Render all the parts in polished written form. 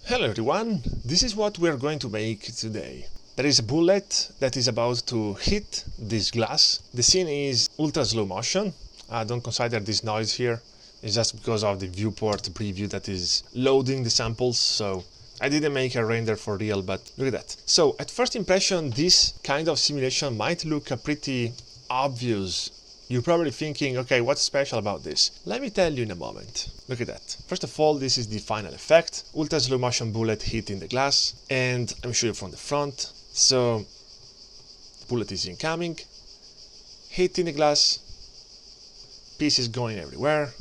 Hello everyone, this is what we are going to make today. There is a bullet that is about to hit this glass. The scene is ultra slow motion. Don't consider this noise here. It's just because of the viewport preview that is loading the samples, so I didn't make a render for real, but look at that. So at first impression, this kind of simulation might look pretty obvious. You're probably thinking, okay, what's special about this? Let me tell you in a moment. Look at that. First of all, this is the final effect. Ultra slow motion bullet hitting the glass. And I'm showing you from the front. So, bullet is incoming, hitting the glass, pieces going everywhere.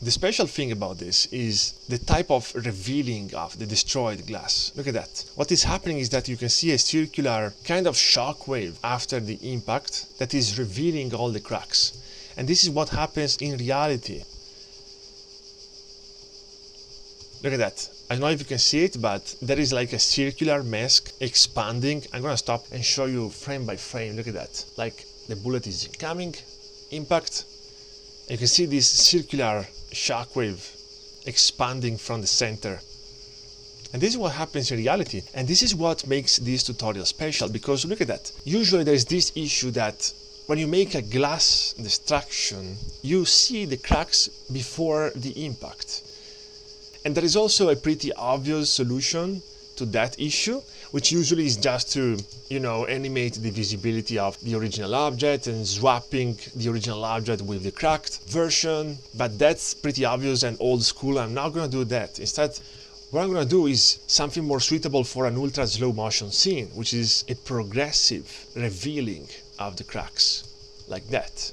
The special thing about this is the type of revealing of the destroyed glass. Look at that. What is happening is that you can see a circular kind of shock wave after the impact that is revealing all the cracks. And this is what happens in reality. Look at that. I don't know if you can see it, but there is like a circular mask expanding. I'm gonna stop and show you frame by frame. Look at that. Like the bullet is incoming, impact. And you can see this circular shockwave expanding from the center. And this is what happens in reality. And this is what makes this tutorial special, because look at that. Usually there is this issue that when you make a glass destruction, you see the cracks before the impact. And there is also a pretty obvious solution to that issue, which usually is just to, animate the visibility of the original object and swapping the original object with the cracked version. But that's pretty obvious and old school. I'm not gonna do that. Instead, what I'm gonna do is something more suitable for an ultra slow motion scene, which is a progressive revealing of the cracks, like that.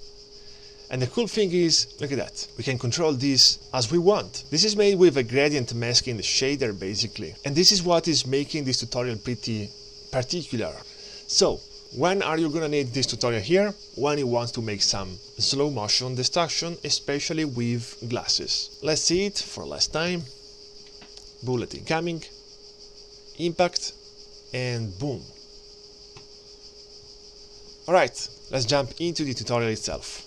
And the cool thing is, look at that, we can control this as we want. This is made with a gradient mask in the shader basically. And this is what is making this tutorial pretty particular. So, when are you gonna need this tutorial here? When you want to make some slow motion destruction, especially with glasses. Let's see it for last time. Bullet incoming, impact, and boom. Alright, let's jump into the tutorial itself.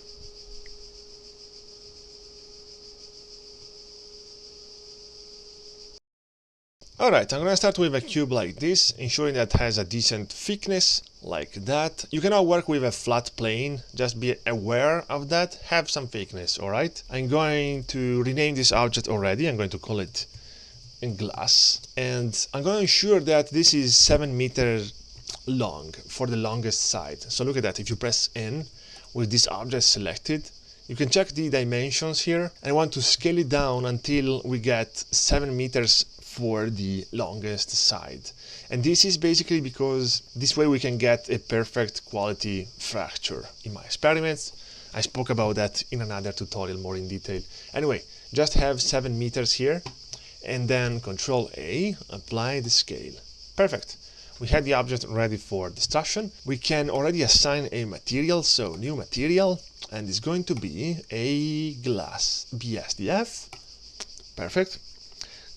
Alright, I'm gonna start with a cube like this, ensuring that it has a decent thickness, like that. You cannot work with a flat plane, just be aware of that, have some thickness, alright? I'm going to rename this object already, I'm going to call it glass. And I'm going to ensure that this is 7 meters long, for the longest side. So look at that, if you press N, with this object selected, you can check the dimensions here. I want to scale it down until we get 7 meters for the longest side. And this is basically because this way we can get a perfect quality fracture. In my experiments, I spoke about that in another tutorial more in detail. Anyway, just have 7 meters here, and then Control A, apply the scale. Perfect. We had the object ready for destruction. We can already assign a material, so new material, and it's going to be a glass BSDF. Perfect.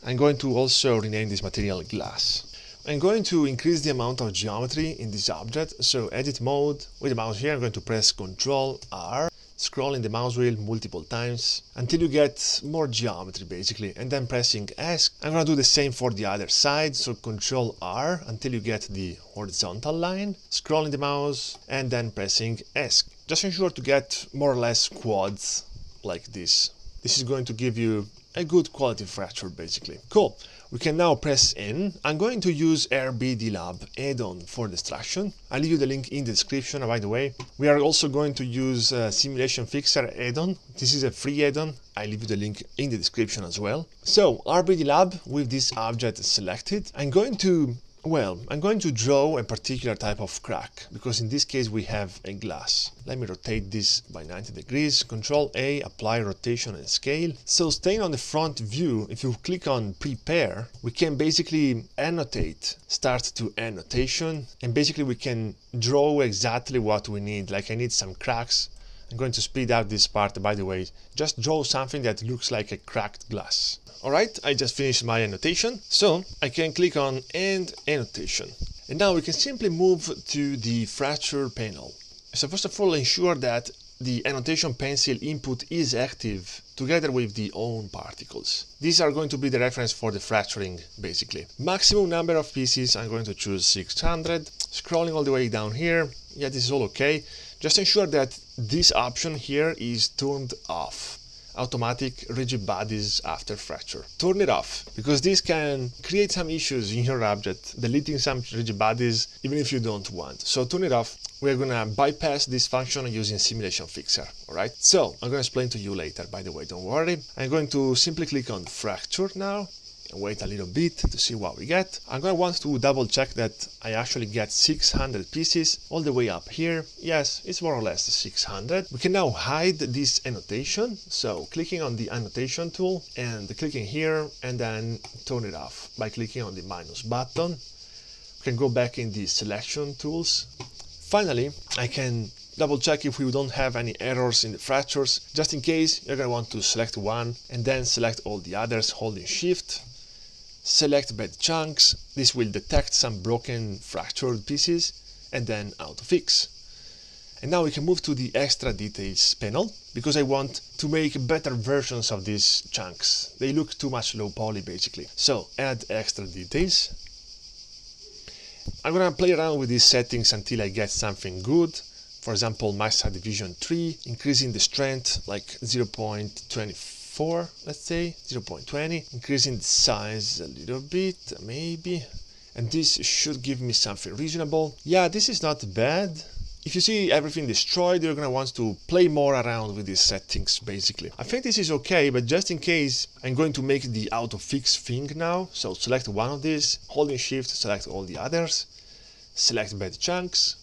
I'm going to also rename this material glass. I'm going to increase the amount of geometry in this object, so edit mode, with the mouse here I'm going to press Ctrl R, scrolling the mouse wheel multiple times until you get more geometry basically, and then pressing S. I'm going to do the same for the other side, so Ctrl R until you get the horizontal line, scrolling the mouse and then pressing S. Just ensure to get more or less quads like this. This is going to give you a good quality fracture basically. Cool. We can now press N. I'm going to use RBDLab add-on for destruction. I'll leave you the link in the description. By the way, we are also going to use Simulation Fixer add-on. This is a free add-on. I'll leave you the link in the description as well. So RBDLab with this object selected, I'm going to draw a particular type of crack, because in this case we have a glass. Let me rotate this by 90 degrees, Control A, apply rotation and scale. So staying on the front view, if you click on prepare, we can basically annotate, start to annotation, and basically we can draw exactly what we need. Like I need some cracks. I'm going to speed up this part, by the way. Just draw something that looks like a cracked glass. Alright, I just finished my annotation, so I can click on End Annotation. And now we can simply move to the fracture panel. So first of all, ensure that the annotation pencil input is active together with the on particles. These are going to be the reference for the fracturing, basically. Maximum number of pieces, I'm going to choose 600. Scrolling all the way down here, yeah, this is all okay. Just ensure that this option here is turned off. Automatic rigid bodies after fracture. Turn it off, because this can create some issues in your object, deleting some rigid bodies even if you don't want. So turn it off. We're gonna bypass this function using Simulation Fixer, alright? So I'm gonna explain to you later, by the way, don't worry. I'm going to simply click on fracture now. Wait a little bit to see what we get. I'm going to want to double check that I actually get 600 pieces all the way up here. Yes, it's more or less 600. We can now hide this annotation. So clicking on the annotation tool and clicking here and then turn it off by clicking on the minus button. We can go back in the selection tools. Finally, I can double check if we don't have any errors in the fractures. Just in case, you're going to want to select one and then select all the others holding Shift. Select bad chunks. This will detect some broken fractured pieces and then autofix. And now we can move to the extra details panel because I want to make better versions of these chunks. They look too much low poly basically. So add extra details. I'm gonna play around with these settings until I get something good. For example, my subdivision 3, increasing the strength like 0.24, let's say, 0.20, increasing the size a little bit, maybe, and this should give me something reasonable. Yeah, this is not bad. If you see everything destroyed, you're gonna want to play more around with these settings, basically. I think this is okay, but just in case, I'm going to make the autofix thing now. So select one of these, holding Shift, select all the others, select bad chunks,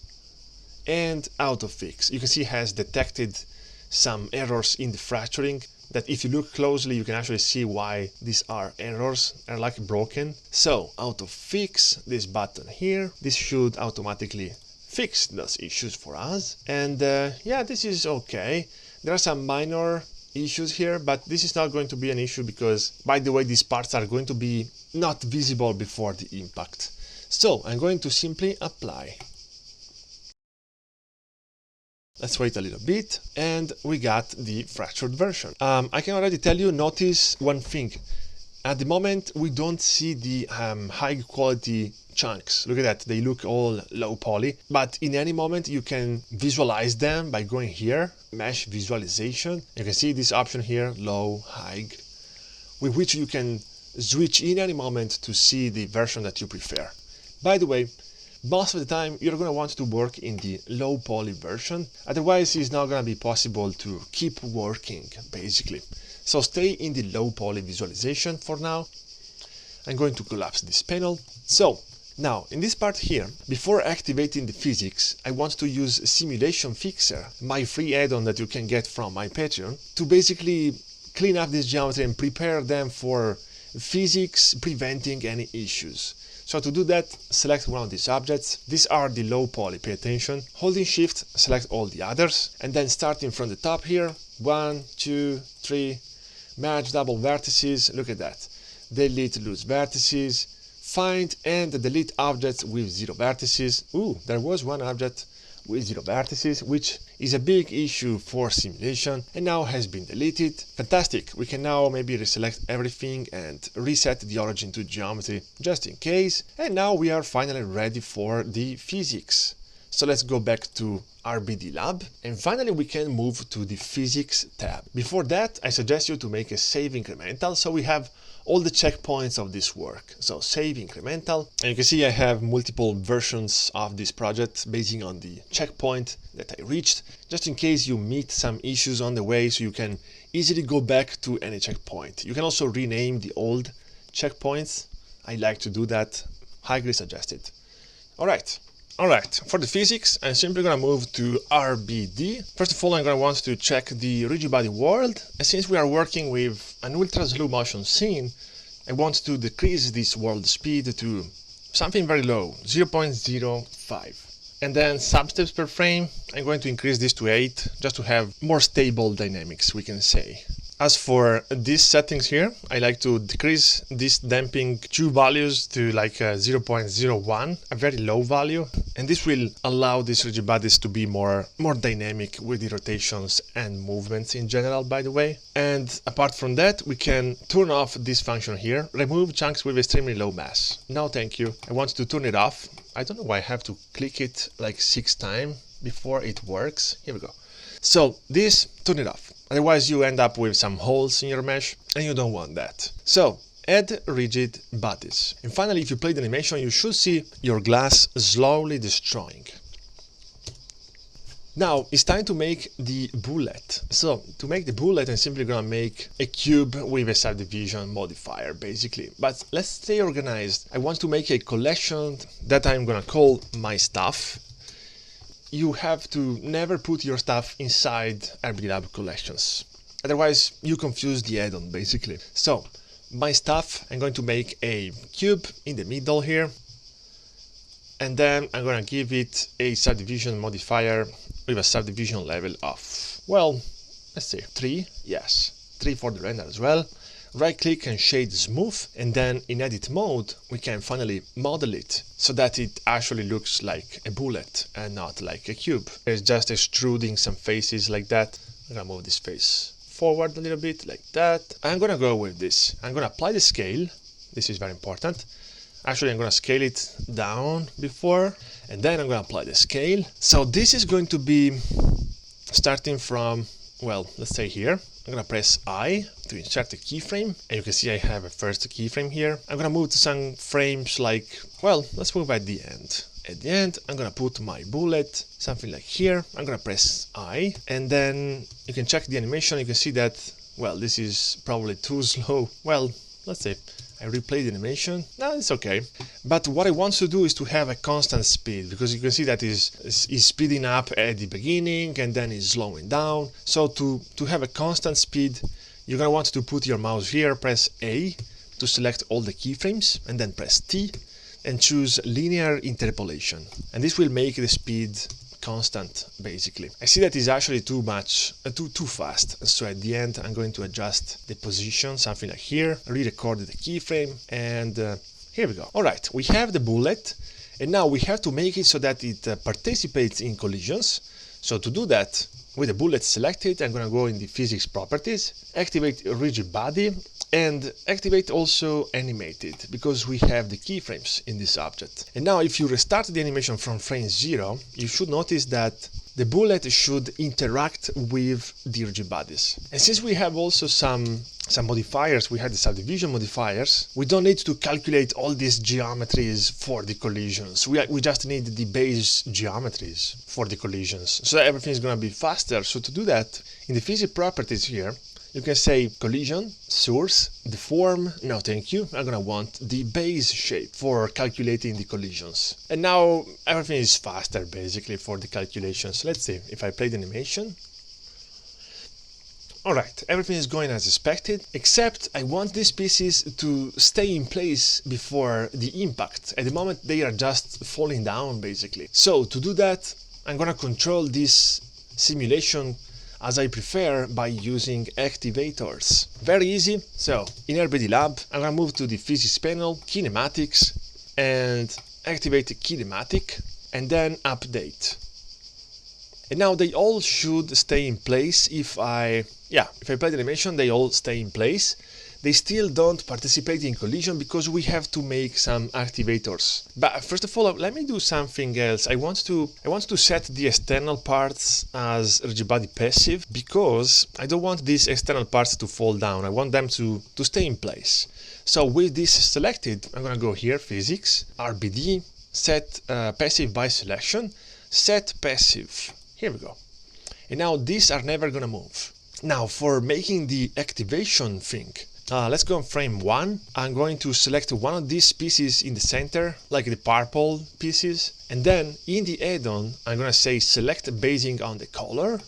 and autofix. You can see it has detected some errors in the fracturing that if you look closely you can actually see why these are errors, are like broken. So autofix, this button here, this should automatically fix those issues for us. And yeah, this is okay. There are some minor issues here, but this is not going to be an issue because, by the way, these parts are going to be not visible before the impact. So I'm going to simply apply. Let's wait a little bit, and we got the fractured version. I can already tell you, notice one thing. At the moment, we don't see the high quality chunks. Look at that, they look all low poly, but in any moment you can visualize them by going here, mesh visualization. You can see this option here, low, high, with which you can switch in any moment to see the version that you prefer. By the way, most of the time you're going to want to work in the low poly version, otherwise it's not going to be possible to keep working, basically. So stay in the low poly visualization for now. I'm going to collapse this panel. So now in this part here, before activating the physics, I want to use Simulation Fixer, my free add-on that you can get from my Patreon, to basically clean up this geometry and prepare them for physics, preventing any issues. So to do that, select one of these objects. These are the low poly, pay attention. Holding Shift, select all the others, and then starting from the top here, 1, 2, 3, merge double vertices, look at that. Delete loose vertices, find and delete objects with 0 vertices. Ooh, there was one object with 0 vertices, which is a big issue for simulation, and now has been deleted. Fantastic, we can now maybe reselect everything and reset the origin to geometry just in case. And now we are finally ready for the physics. So let's go back to RBD Lab, and finally we can move to the Physics tab. Before that, I suggest you to make a save incremental so we have all the checkpoints of this work. So save incremental, and you can see I have multiple versions of this project based on the checkpoint that I reached, just in case you meet some issues on the way, so you can easily go back to any checkpoint. You can also rename the old checkpoints. I like to do that, highly suggested. Alright, for the physics, I'm simply going to move to RBD. First of all, I'm going to want to check the rigid body world, and since we are working with an ultra slow motion scene, I want to decrease this world speed to something very low, 0.05. And then substeps per frame, I'm going to increase this to 8, just to have more stable dynamics, we can say. As for these settings here, I like to decrease this damping Q values to like 0.01, a very low value. And this will allow these rigid bodies to be more dynamic with the rotations and movements in general, by the way. And apart from that, we can turn off this function here, remove chunks with extremely low mass. No, thank you. I want to turn it off. I don't know why I have to click it like 6 times before it works. Here we go. So this, turn it off. Otherwise you end up with some holes in your mesh and you don't want that. So add rigid bodies. And finally, if you play the animation, you should see your glass slowly destroying. Now it's time to make the bullet. So to make the bullet, I'm simply gonna make a cube with a subdivision modifier, basically. But let's stay organized. I want to make a collection that I'm gonna call my stuff. You have to never put your stuff inside RBD collections. Otherwise, you confuse the add-on, basically. So, my stuff, I'm going to make a cube in the middle here. And then I'm going to give it a subdivision modifier with a subdivision level of, well, let's say 3. Yes, 3 for the render as well. Right click and shade smooth, and then in edit mode we can finally model it so that it actually looks like a bullet and not like a cube. It's just extruding some faces like that. I'm gonna move this face forward a little bit like that. I'm gonna go with this. I'm gonna apply the scale. This is very important. Actually, I'm gonna scale it down before, and then I'm gonna apply the scale. So this is going to be starting from, well, let's say here. I'm gonna press I to insert a keyframe, and you can see I have a first keyframe here. I'm gonna move to some frames like, well, let's move at the end. At the end, I'm gonna put my bullet, something like here. I'm gonna press I, and then you can check the animation. You can see that, well, this is probably too slow. Well, let's say I replay the animation. No, it's okay. But what I want to do is to have a constant speed, because you can see that is speeding up at the beginning and then is slowing down. So to have a constant speed, you're gonna want to put your mouse here, press A to select all the keyframes, and then press T and choose linear interpolation. And this will make the speed constant, basically. I see that is actually too much, too fast. So at the end, I'm going to adjust the position, something like here, re-record the keyframe, and here we go. All right, we have the bullet, and now we have to make it so that it participates in collisions. So to do that, with the bullet selected, I'm going to go in the physics properties, activate rigid body, and activate also animated, because we have the keyframes in this object. And now if you restart the animation from frame 0, you should notice that the bullet should interact with the rigid bodies. And since we have also some modifiers, we had the subdivision modifiers, we don't need to calculate all these geometries for the collisions. We just need the base geometries for the collisions. So everything is going to be faster. So to do that, in the physics properties here, you can say collision, source, deform, no thank you, I'm gonna want the base shape for calculating the collisions. And now everything is faster basically for the calculations. Let's see, if I play the animation. Alright, everything is going as expected, except I want these pieces to stay in place before the impact. At the moment they are just falling down basically. So to do that, I'm gonna control this simulation as I prefer by using activators. Very easy. So in RBD Lab, I'm gonna move to the physics panel, kinematics, and activate the kinematic, and then update. And now they all should stay in place. If I play the animation, they all stay in place. They still don't participate in collision because we have to make some activators. But first of all, let me do something else. I want to set the external parts as rigid body passive, because I don't want these external parts to fall down. I want them to stay in place. So with this selected, I'm gonna go here, physics, RBD, set passive by selection, set passive. Here we go. And now these are never gonna move. Now for making the activation thing, let's go on frame 1. I'm going to select one of these pieces in the center, like the purple pieces. And then in the add-on, I'm going to say select basing on the color.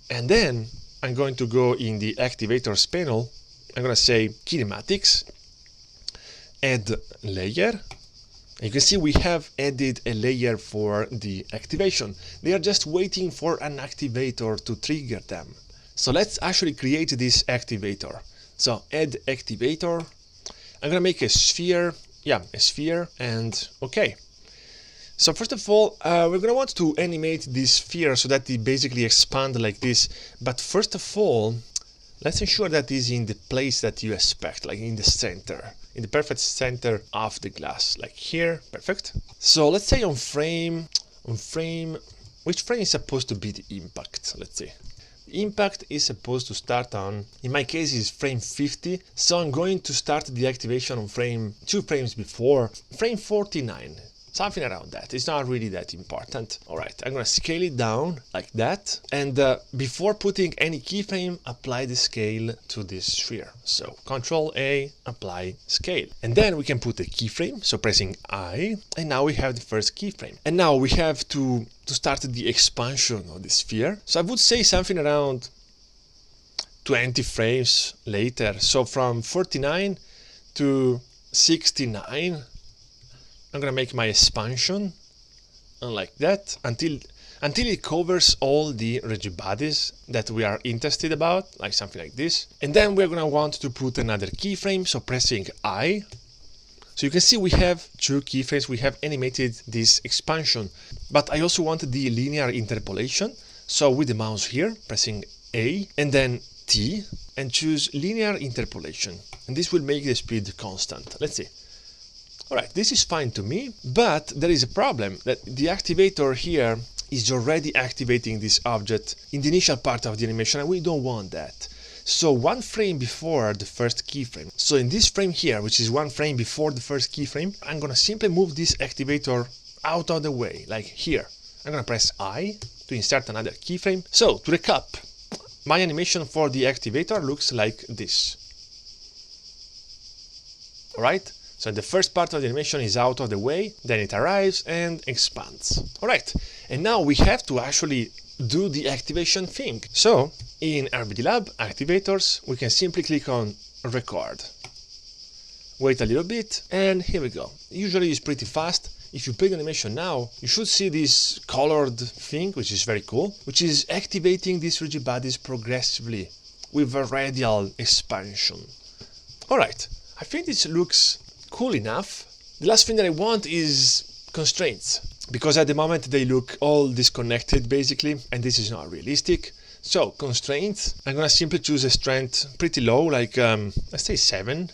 And then I'm going to go in the activators panel. I'm going to say kinematics, add layer. And you can see we have added a layer for the activation. They are just waiting for an activator to trigger them. So let's actually create this activator. So add activator. I'm gonna make a sphere. Yeah, a sphere, and okay. So first of all, we're gonna want to animate this sphere so that it basically expands like this. But first of all, let's ensure that it's in the place that you expect, like in the center, in the perfect center of the glass, like here. Perfect. So let's say on frame, which frame is supposed to be the impact? Let's see. The impact is supposed to start on, in my case, is frame 50. So I'm going to start the activation on frame 2 frames before, frame 49. Something around that. It's not really that important. All right, I'm gonna scale it down like that. And before putting any keyframe, apply the scale to this sphere. So Control A, apply scale. And then we can put a keyframe. So pressing I, and now we have the first keyframe. And now we have to start the expansion of the sphere. So I would say something around 20 frames later. So from 49 to 69. I'm gonna make my expansion like that until it covers all the rigid bodies that we are interested about, like something like this. And then we're gonna want to put another keyframe, so pressing I. So you can see we have 2 keyframes, we have animated this expansion, but I also want the linear interpolation. So with the mouse here, pressing A and then T, and choose linear interpolation. And this will make the speed constant. Let's see. Alright, this is fine to me, but there is a problem that the activator here is already activating this object in the initial part of the animation, and we don't want that. So 1 frame before the first keyframe. So in this frame here, which is 1 frame before the first keyframe, I'm gonna simply move this activator out of the way, like here. I'm gonna press I to insert another keyframe. So to recap, my animation for the activator looks like this. Alright? So the first part of the animation is out of the way, then it arrives and expands. Alright, and now we have to actually do the activation thing. So in RBD Lab Activators, we can simply click on Record. Wait a little bit, and here we go. Usually it's pretty fast. If you play the animation now, you should see this colored thing, which is very cool, which is activating these rigid bodies progressively with a radial expansion. Alright, I think this looks cool enough. The last thing that I want is constraints, because at the moment they look all disconnected basically, and this is not realistic. So constraints, I'm gonna simply choose a strength pretty low, like let's say 7,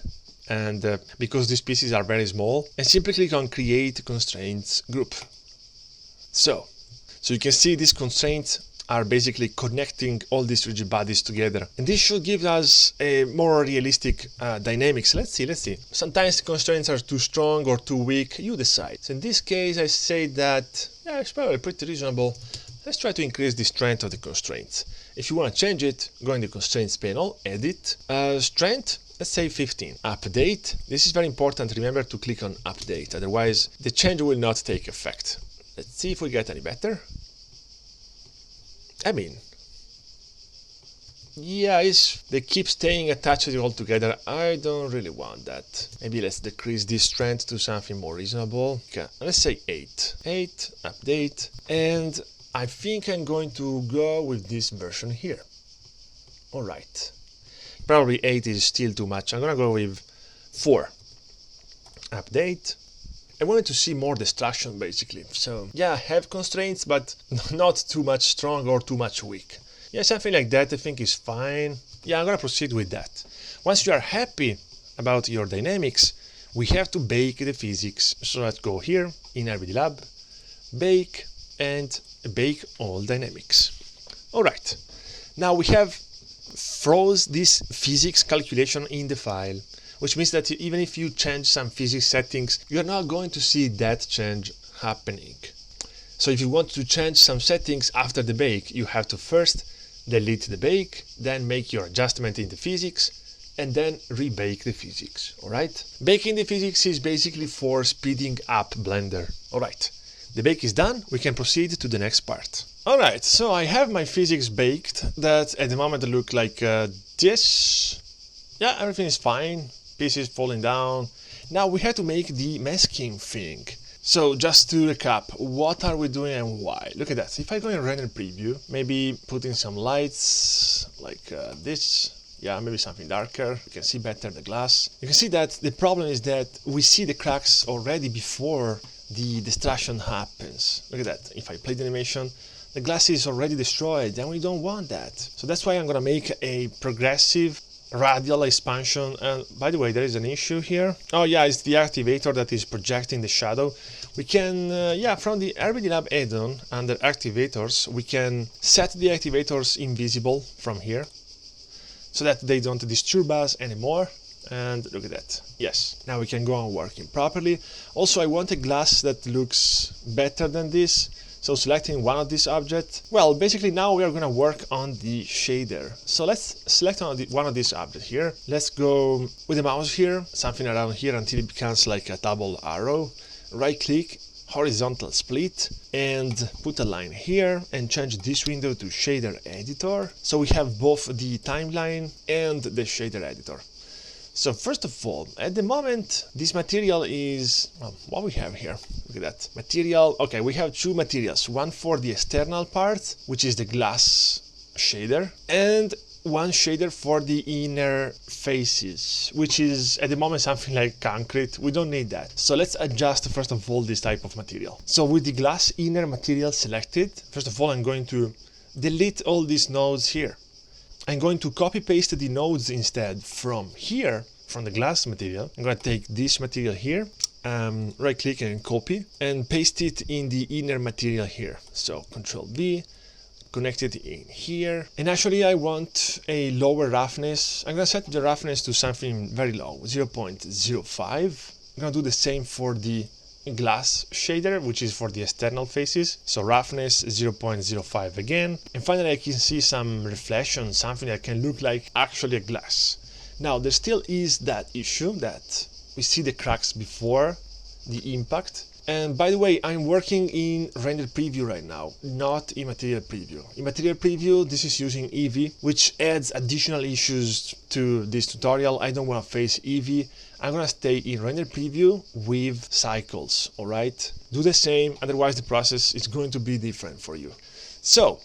and because these pieces are very small, and simply click on Create Constraints Group. So you can see these constraints are basically connecting all these rigid bodies together, and this should give us a more realistic dynamics. Let's see. Sometimes constraints are too strong or too weak, you decide. So in this case I say that, yeah, it's probably pretty reasonable. Let's try to increase the strength of the constraints. If you want to change it, go in the constraints panel, edit, strength, let's say 15. Update, this is very important, remember to click on update, otherwise the change will not take effect. Let's see if we get any better. I mean, yeah, they keep staying attached all together. I don't really want that. Maybe let's decrease this strength to something more reasonable. Okay, let's say 8. 8, update, and I think I'm going to go with this version here. Alright. Probably 8 is still too much. I'm gonna go with 4. Update. I wanted to see more destruction basically. So yeah, have constraints, but not too much strong or too much weak. Yeah, something like that I think is fine. Yeah, I'm gonna proceed with that. Once you are happy about your dynamics, we have to bake the physics. So let's go here in RBD Lab, bake, and bake all dynamics. Alright, now we have froze this physics calculation in the file, which means that even if you change some physics settings, you're not going to see that change happening. So if you want to change some settings after the bake, you have to first delete the bake, then make your adjustment in the physics, and then rebake the physics. Alright? Baking the physics is basically for speeding up Blender. Alright, the bake is done, we can proceed to the next part. Alright, so I have my physics baked that at the moment look like this. Yeah, everything is fine. Pieces falling down. Now we have to make the masking thing. So just to recap, what are we doing and why? Look at that. If I go in render preview, maybe put in some lights like this. Yeah, maybe something darker. You can see better the glass. You can see that the problem is that we see the cracks already before the destruction happens. Look at that. If I play the animation, the glass is already destroyed and we don't want that. So that's why I'm gonna make a progressive radial expansion. And by the way, there is an issue here. Oh yeah, it's the activator that is projecting the shadow. We can, yeah, from the RBD Lab add-on under activators, we can set the activators invisible from here so that they don't disturb us anymore. And look at that. Yes, now we can go on working properly. Also, I want a glass that looks better than this. So selecting one of these objects, well, basically now we are going to work on the shader. So let's select one of these objects here. Let's go with the mouse here, something around here until it becomes like a double arrow. Right click, horizontal split, and put a line here and change this window to shader editor. So we have both the timeline and the shader editor. So first of all, at the moment, this material is, well, what we have here, look at that, material, okay, we have two materials, one for the external part, which is the glass shader, and one shader for the inner faces, which is at the moment something like concrete. We don't need that. So let's adjust first of all this type of material. So with the glass inner material selected, first of all, I'm going to delete all these nodes here. I'm going to copy paste the nodes instead from here, from the glass material. I'm going to take this material here, right click and copy, and paste it in the inner material here. So Control V, connect it in here. And actually I want a lower roughness. I'm going to set the roughness to something very low, 0.05. I'm going to do the same for the glass shader, which is for the external faces. So roughness 0.05 again. And finally I can see some reflection, something that can look like actually a glass. Now there still is that issue that we see the cracks before the impact. And by the way, I'm working in render preview right now, not in material preview. In material preview, this is using Eevee, which adds additional issues to this tutorial. I don't want to face Eevee. I'm gonna stay in render preview with cycles, all right? Do the same, otherwise the process is going to be different for you. So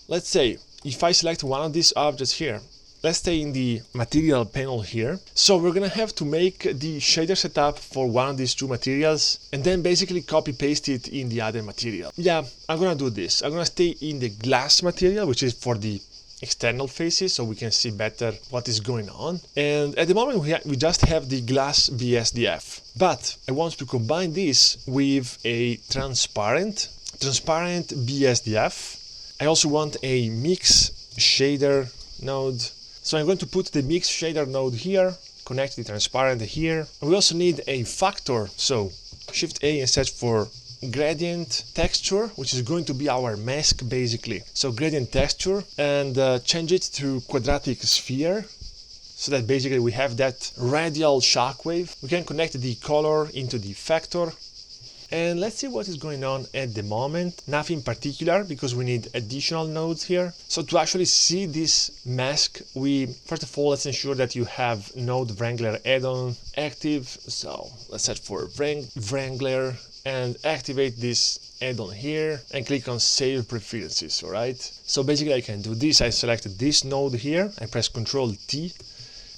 let's say if I select one of these objects here, let's stay in the material panel here. So we're gonna have to make the shader setup for one of these two materials and then basically copy paste it in the other material. Yeah, I'm gonna do this. I'm gonna stay in the glass material, which is for the external faces, so we can see better what is going on. And at the moment we just have the glass BSDF, but I want to combine this with a transparent BSDF. I also want a mix shader node. So I'm going to put the mix shader node here, connect the transparent here. And we also need a factor, so Shift A and search for gradient texture, which is going to be our mask basically. So gradient texture, and change it to quadratic sphere, so that basically we have that radial shockwave. We can connect the color into the factor. And let's see what is going on at the moment. Nothing particular, because we need additional nodes here. So to actually see this mask, first of all, let's ensure that you have Node Wrangler add-on active. So let's search for Wrangler and activate this add-on here and click on Save Preferences, alright? So basically I can do this. I selected this node here, I press Ctrl T,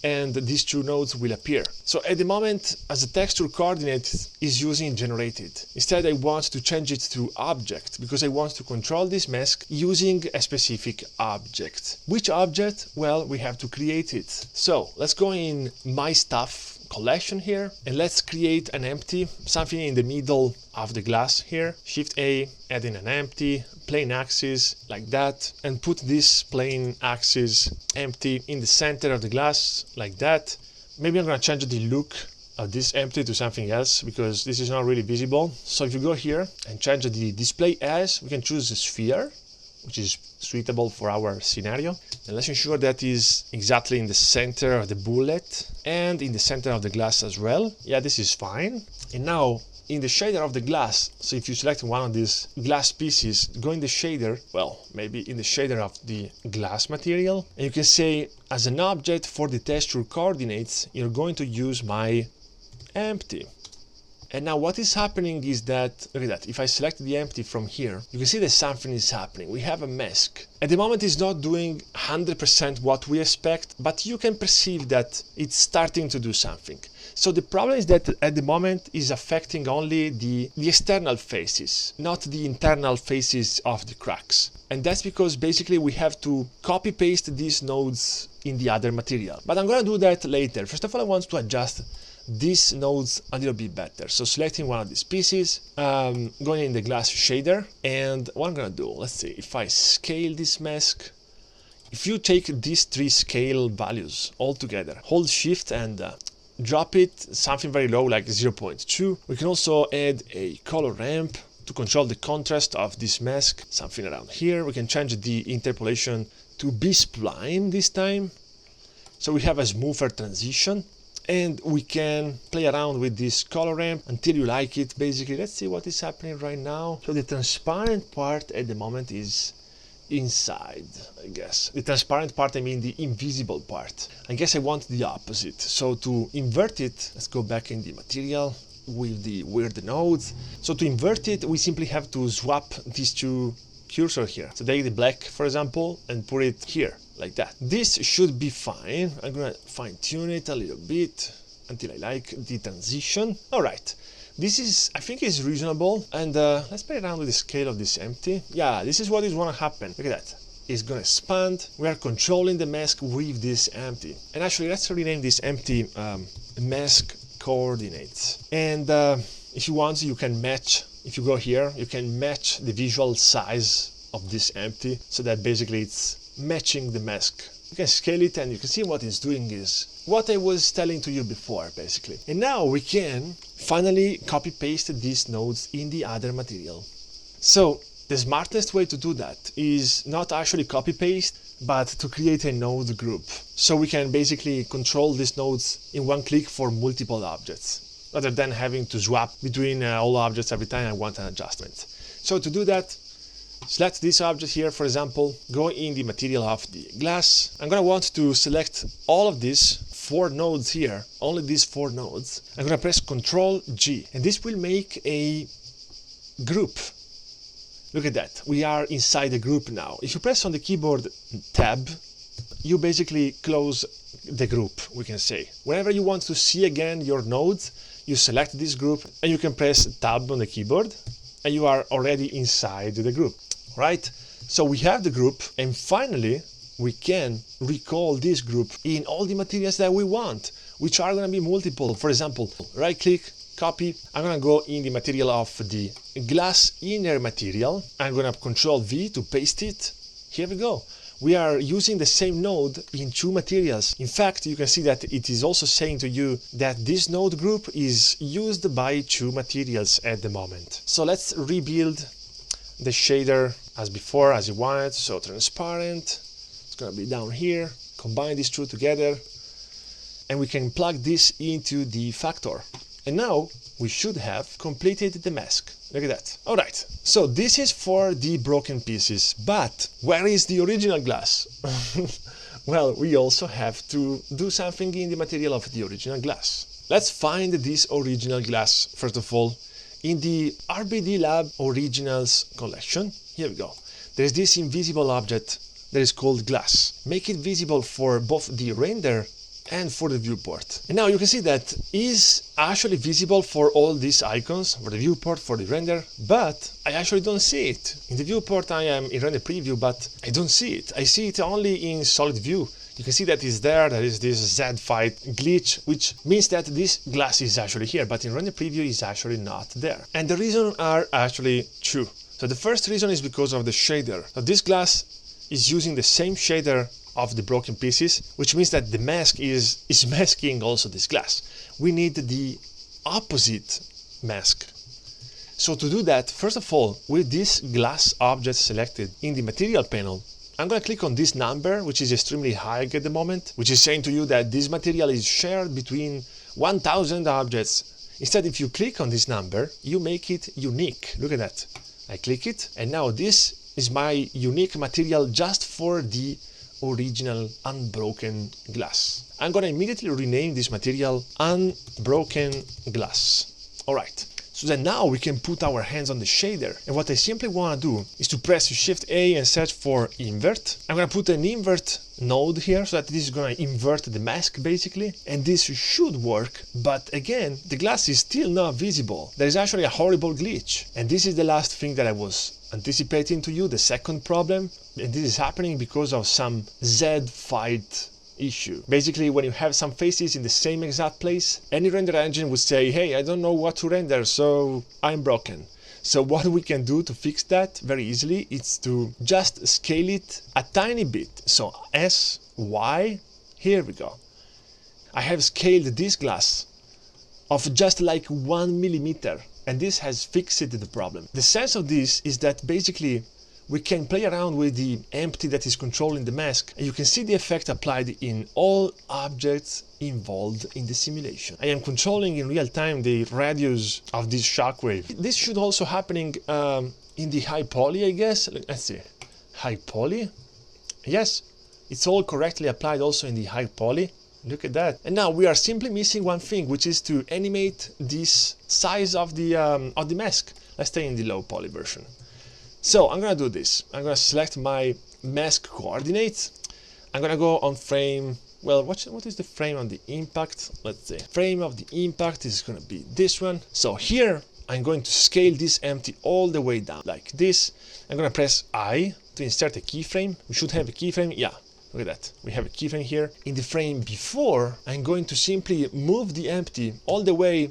and these two nodes will appear. So at the moment, as a texture coordinate is using generated. Instead, I want to change it to object, because I want to control this mask using a specific object. Which object? Well, we have to create it. So let's go in My Stuff collection here, and let's create an empty, something in the middle of the glass here. Shift A, add in an empty, plane axis, like that, and put this plane axis empty in the center of the glass, like that. Maybe I'm gonna change the look of this empty to something else, because this is not really visible. So if you go here and change the display as, we can choose a sphere, which is suitable for our scenario. And let's ensure that is exactly in the center of the bullet and in the center of the glass as well. Yeah, this is fine. And now in the shader of the glass, so if you select one of these glass pieces, go in the shader, well, maybe in the shader of the glass material, and you can say as an object for the texture coordinates, you're going to use my empty. And now what is happening is that, look at that, if I select the empty from here, you can see that something is happening. We have a mask. At the moment it's not doing 100% what we expect, but you can perceive that it's starting to do something. So the problem is that at the moment is affecting only the external faces, not the internal faces of the cracks. And that's because basically we have to copy paste these nodes in the other material. But I'm going to do that later. First of all, I want to adjust these nodes a little bit better. So selecting one of these pieces, going in the glass shader, and what I'm going to do, let's see, if I scale this mask, if you take these three scale values all together, hold shift and drop it something very low like 0.2. We can also add a color ramp to control the contrast of this mask, something around here. We can change the interpolation to B-spline this time, so we have a smoother transition, and we can play around with this color ramp until you like it. Basically, let's see what is happening right now. So the transparent part at the moment is inside, I guess. The transparent part, I mean the invisible part. I guess I want the opposite. So to invert it, let's go back in the material with the weird nodes. So to invert it, we simply have to swap these two cursors here. So take the black, for example, and put it here, like that. This should be fine. I'm gonna fine tune it a little bit until I like the transition. All right. This is, I think, is reasonable, and let's play around with the scale of this empty. Yeah, this is what is going to happen. Look at that. It's going to expand. We are controlling the mask with this empty. And actually, let's rename this empty mask coordinates. And if you want, you can match. If you go here, you can match the visual size of this empty, so that basically it's matching the mask. You can scale it, and you can see what it's doing is what I was telling to you before, basically. And now we can finally copy paste these nodes in the other material. So the smartest way to do that is not actually copy paste, but to create a node group. So we can basically control these nodes in one click for multiple objects, rather than having to swap between all objects every time I want an adjustment. So to do that, select this object here, for example, go in the material of the glass. I'm going to want to select all of these 4 nodes here, only these 4 nodes. I'm going to press Ctrl G, and this will make a group. Look at that, we are inside the group now. If you press on the keyboard Tab, you basically close the group, we can say. Whenever you want to see again your nodes, you select this group and you can press Tab on the keyboard, and you are already inside the group, right? So we have the group, and finally we can recall this group in all the materials that we want, which are going to be multiple. For example, right click, copy. I'm going to go in the material of the glass inner material. I'm going to Ctrl V to paste it. Here we go. We are using the same node in 2 materials. In fact, you can see that it is also saying to you that this node group is used by 2 materials at the moment. So let's rebuild the shader as before, as you wanted. So transparent, it's going to be down here. Combine these 2 together, and we can plug this into the factor. And now we should have completed the mask. Look at that. All right, so this is for the broken pieces, but where is the original glass? Well, we also have to do something in the material of the original glass. Let's find this original glass, first of all, in the RBD Lab Originals collection. Here we go. There is this invisible object that is called glass. Make it visible for both the render and for the viewport. And now you can see that is actually visible for all these icons, for the viewport, for the render, but I actually don't see it. In the viewport I am in render preview, but I don't see it. I see it only in solid view. You can see that it's there is this Z-Fight glitch, which means that this glass is actually here, but in render preview is actually not there. And the reasons are actually 2. So the first reason is because of the shader. So this glass is using the same shader of the broken pieces, which means that the mask is masking also this glass. We need the opposite mask. So to do that, first of all, with this glass object selected in the material panel, I'm going to click on this number, which is extremely high at the moment, which is saying to you that this material is shared between 1000 objects. Instead, if you click on this number, you make it unique. Look at that. I click it, and now this is my unique material just for the original unbroken glass. I'm going to immediately rename this material unbroken glass. Alright, so then now we can put our hands on the shader, and what I simply want to do is to press Shift A and search for invert. I'm going to put an invert node here so that this is going to invert the mask basically, and this should work, but again the glass is still not visible. There is actually a horrible glitch, and this is the last thing that I was anticipating to you, the second problem, and this is happening because of some Z fight issue. Basically, when you have some faces in the same exact place, any render engine would say, hey, I don't know what to render, so I'm broken. So what we can do to fix that very easily is to just scale it a tiny bit. So S, Y, here we go. I have scaled this glass of just like 1 millimeter, and this has fixed the problem. The sense of this is that basically we can play around with the empty that is controlling the mask, and you can see the effect applied in all objects involved in the simulation. I am controlling in real time the radius of this shockwave. This should also happening in the high poly, I guess. Let's see, high poly. Yes, it's all correctly applied also in the high poly. Look at that. And now we are simply missing one thing, which is to animate this size of the mask. Let's stay in the low poly version. So I'm gonna do this. I'm gonna select my mask coordinates. I'm gonna go on frame. Well, what is the frame on the impact? Let's see. Frame of the impact is gonna be this one. So here I'm going to scale this empty all the way down like this. I'm gonna press I to insert a keyframe. We should have a keyframe. Yeah, look at that. We have a keyframe here. In the frame before, I'm going to simply move the empty all the way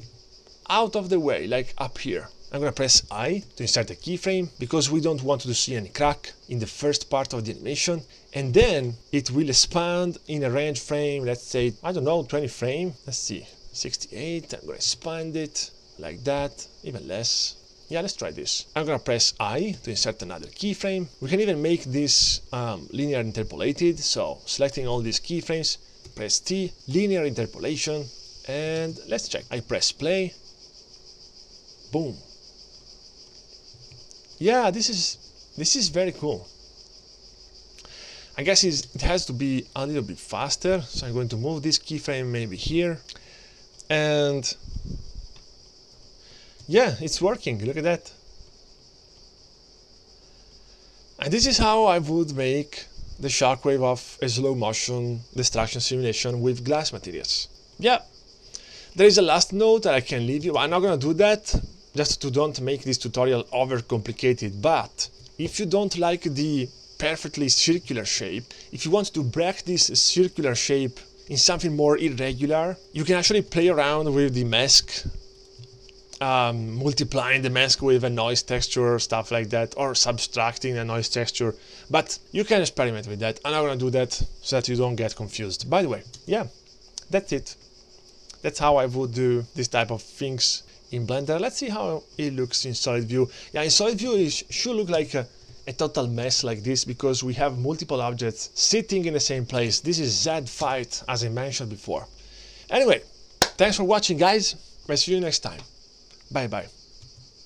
out of the way, like up here. I'm going to press I to insert a keyframe because we don't want to see any crack in the first part of the animation, and then it will expand in a range frame, let's say, I don't know, 20 frame, let's see, 68, I'm going to expand it like that, even less. Yeah, let's try this. I'm going to press I to insert another keyframe. We can even make this linear interpolated, so selecting all these keyframes, press T, linear interpolation, and let's check. I press play, boom. Yeah, this is very cool. I guess it has to be a little bit faster, so I'm going to move this keyframe maybe here, and yeah, it's working. Look at that. And this is how I would make the shockwave of a slow motion destruction simulation with glass materials. Yeah, there is a last note that I can leave you. I'm not gonna do that, just to don't make this tutorial over complicated, but if you don't like the perfectly circular shape, if you want to break this circular shape in something more irregular, you can actually play around with the mask, multiplying the mask with a noise texture, stuff like that, or subtracting a noise texture, but you can experiment with that. I'm not gonna do that so that you don't get confused. By the way, yeah, that's it. That's how I would do this type of things in Blender. Let's see how it looks in Solid View. Yeah, in Solid View it should look like a total mess like this because we have multiple objects sitting in the same place. This is Z fight, as I mentioned before. Anyway, thanks for watching, guys. I'll see you next time. Bye bye.